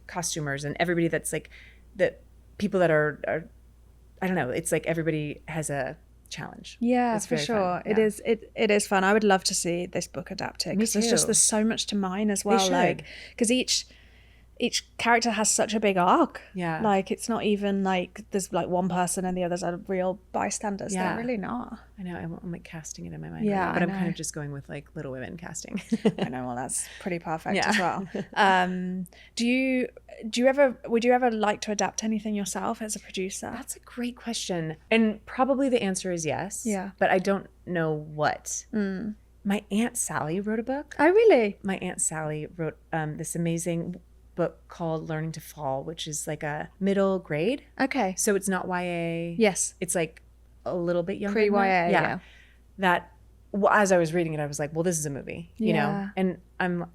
costumers and everybody that's like the people that are I don't know. It's like everybody has a challenge. Yeah, it's for sure. Yeah. It is fun. I would love to see this book adapted. Me too. There's so much to mine as well. Like, because each character has such a big arc. Yeah. Like, it's not even like there's like one person and the others are real bystanders. Yeah. They're really not. I know. I'm like casting it in my mind. Yeah. Right now, but I'm kind of just going with like Little Women casting. I know. Well, that's pretty perfect as well. Would you ever like to adapt anything yourself as a producer? That's a great question. And probably the answer is yes. Yeah. But I don't know what. My Aunt Sally wrote a book. Oh, really? My Aunt Sally wrote this amazing book called Learning to Fall, which is like a middle grade. Okay. So it's not YA. Yes. It's like a little bit younger. Pre-YA, yeah. That, well, as I was reading it, I was like, well, this is a movie, you know? And I'm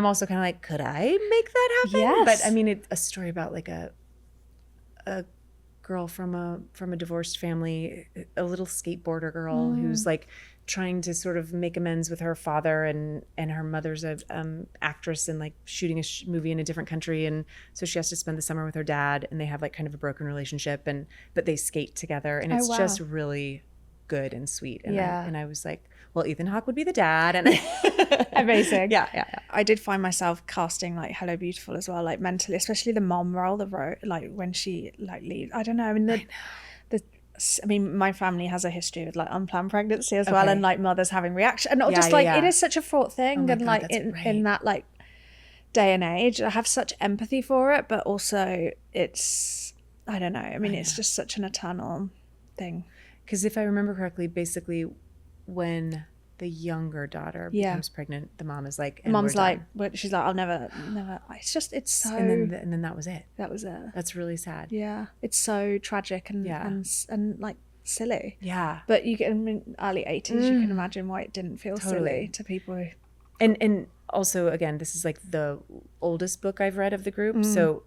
also kind of like, could I make that happen? Yes. But I mean, it's a story about like a girl from a divorced family, a little skateboarder girl who's like trying to sort of make amends with her father, and her mother's a actress and like shooting a movie in a different country, and so she has to spend the summer with her dad, and they have like kind of a broken relationship, but they skate together, and it's just really good and sweet. And I was like, well, Ethan Hawke would be the dad, and amazing. Yeah. I did find myself casting like Hello Beautiful as well, like mentally, especially the mom role, like when she like leaves. I don't know. I mean, I mean, my family has a history with like unplanned pregnancy as well, and like mothers having reaction, and it is such a fraught thing, and like in that like day and age, I have such empathy for it, but also it's, I don't know. I mean, it's just such an eternal thing. Because if I remember correctly, basically when the younger daughter becomes pregnant, the mom is like, mom's like, she's like, I'll never. It's so. And then that was it. That was it. That's really sad. Yeah, it's so tragic and like silly. Yeah, but you get in early 80s, you can imagine why it didn't feel silly to people. And also, again, this is like the oldest book I've read of the group, so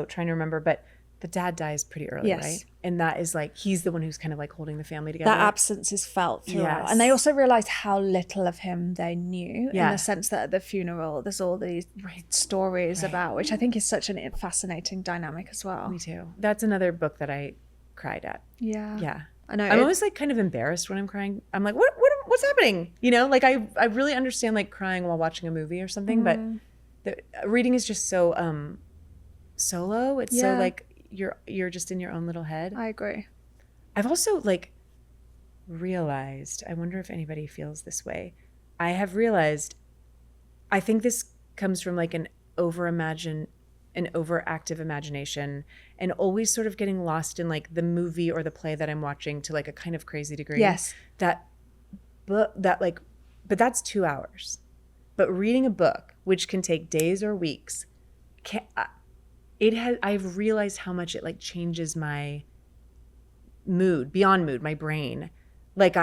trying to remember, but the dad dies pretty early, right? And that is like, he's the one who's kind of like holding the family together. That absence is felt throughout. And they also realized how little of him they knew, in the sense that at the funeral, there's all these stories about, which I think is such a fascinating dynamic as well. Me too. That's another book that I cried at. Yeah. I know. I'm always like kind of embarrassed when I'm crying. I'm like, what's happening? You know, like I really understand like crying while watching a movie or something, but reading is just so solo. It's so like, you're just in your own little head. I agree. I've also like realized, I wonder if anybody feels this way. I have realized, I think this comes from like an overactive imagination, and always sort of getting lost in like the movie or the play that I'm watching to like a kind of crazy degree. Yes. But that's 2 hours. But reading a book, which can take days or weeks, I've realized how much it like changes my mood, beyond mood, my brain. Like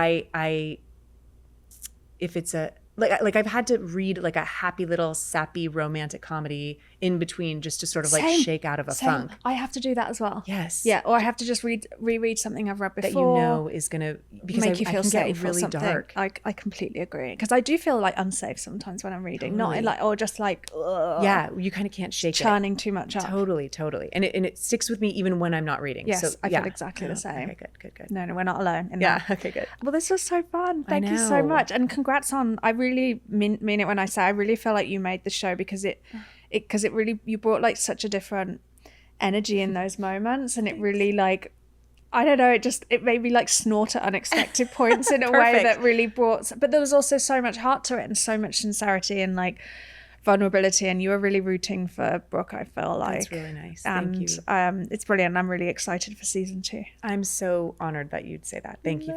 if it's like I've had to read like a happy little sappy romantic comedy in between just to sort of like shake out of a funk. I have to do that as well. Yes. Yeah. Or I have to just reread something I've read before that you know is gonna make you feel safe. Really or something. Dark. I completely agree, because I do feel like unsafe sometimes when I'm reading. Not like, or just like you kind of can't shake churning too much up. Totally. And it sticks with me even when I'm not reading. Yes, so, I feel exactly the same. Okay, good. No, we're not alone in that. Okay, good. Well, this was so fun. Thank you so much, and congrats on. I really mean it when I say I really feel like you made the show, because it really, you brought like such a different energy in those moments, and it really like, I don't know, it made me like snort at unexpected points in a way that really brought, but there was also so much heart to it and so much sincerity and like vulnerability, and you were really rooting for Brooke, I feel like. That's really nice. Thank you. It's brilliant. I'm really excited for season 2. I'm so honored that you'd say that. Thank you.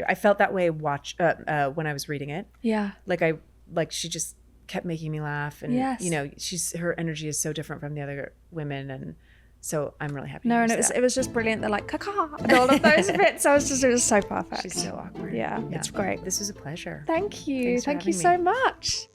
I felt that way when I was reading it. Yeah. Like she just kept making me laugh, and you know, her energy is so different from the other women, and so I'm really happy. No, and it was just brilliant. They're like caca and all of those bits. It was so perfect. She's so awkward. Yeah, it's great. This was a pleasure. Thank you. Thanks for Thank you having so me. much.